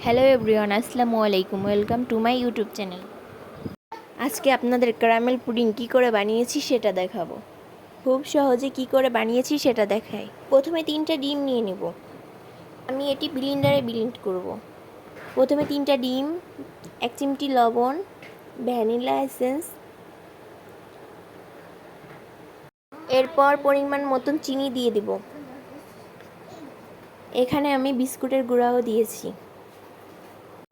Hello everyone, আসসালামু আলাইকুম। Welcome to my YouTube channel. আজকে আপনাদের ক্যারামেল পুডিং কী করে বানিয়েছি সেটা দেখাবো। খুব সহজে কী করে বানিয়েছি সেটা দেখাই। প্রথমে 3টা ডিম নিয়ে নেব। আমি এটি ব্লেন্ডারে ব্লেন্ড করব। প্রথমে 3টা ডিম, 1 চিমটি লবণ, ভ্যানিলা এসেন্স, এরপর পরিমাণ মতন চিনি দিয়ে দেব। এখানে আমি বিস্কুটের গুঁড়াও দিয়েছি।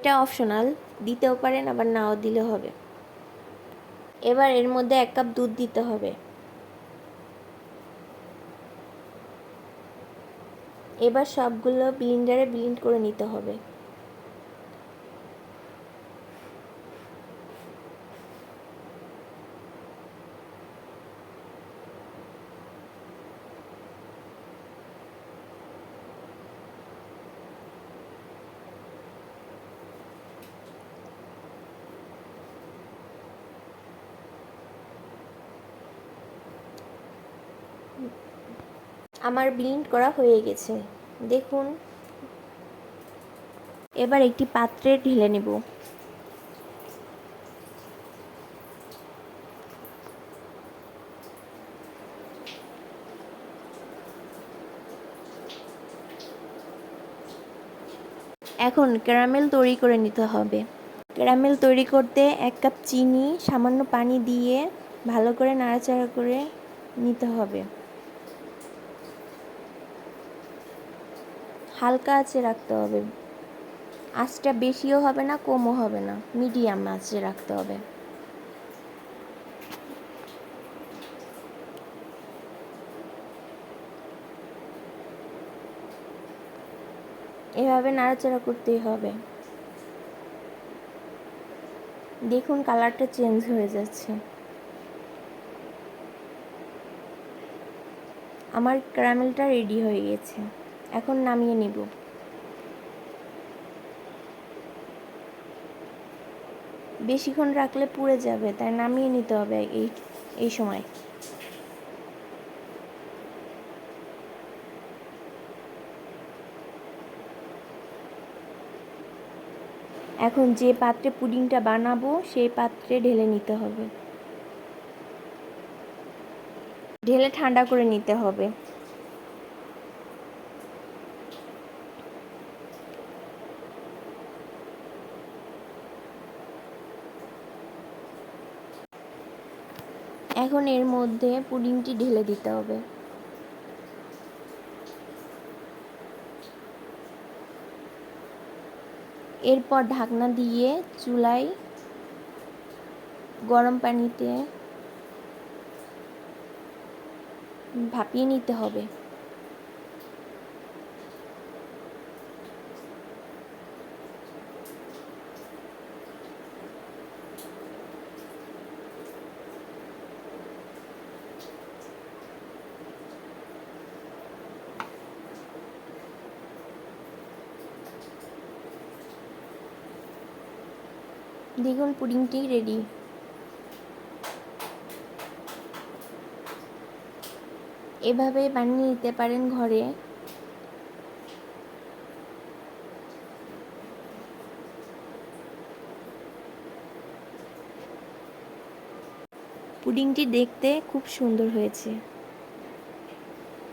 এটা অপশনাল, দিতেও পারেন আবার নাও দিলে হবে। এবার এর মধ্যে 1 কাপ দুধ দিতে হবে। এবার সবগুলো ব্লেন্ডারে ব্লেন্ড করে নিতে হবে। আমার ব্লেন্ড করা হয়ে গেছে, দেখুন। এবার একটি পাত্রে ঢেলে নেব। এখন ক্যারামেল তৈরি করে নিতে হবে। ক্যারামেল তৈরি করতে 1 কাপ চিনি, সামান্য পানি দিয়ে ভালো করে নাড়াচাড়া করে নিতে হবে। হালকা আঁচে রাখতে হবে। আঁচটা বেশিও হবে না, কমও হবে না, মিডিয়াম আঁচে রাখতে হবে। এভাবে নাড়াচাড়া করতেই হবে। দেখুন কালারটা চেঞ্জ হয়ে যাচ্ছে। আমার ক্যারামেলটা রেডি হয়ে গেছে, এখন নামিয়ে নেব। বেশিক্ষণ রাখলে পুড়ে যাবে, তাই নামিয়ে নিতে হবে এই সময়। এখন যে পাত্রে পুডিংটা বানাবো সেই পাত্রে ঢেলে নিতে হবে। ঢেলে ঠান্ডা করে নিতে হবে। এখন এর মধ্যে পুডিংটি ঢেলে দিতে হবে। এরপর ঢাকনা দিয়ে চুলায় গরম পানিতে ভাপিয়ে নিতে হবে। দেখুন পুডিংটি রেডি। এভাবে বানিয়ে নিতে পারেন ঘরে। পুডিংটি দেখতে খুব সুন্দর হয়েছে,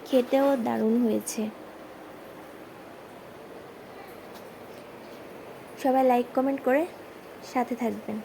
খেতেও দারুণ হয়েছে। সবাই লাইক কমেন্ট করে সাথে থাকবেন।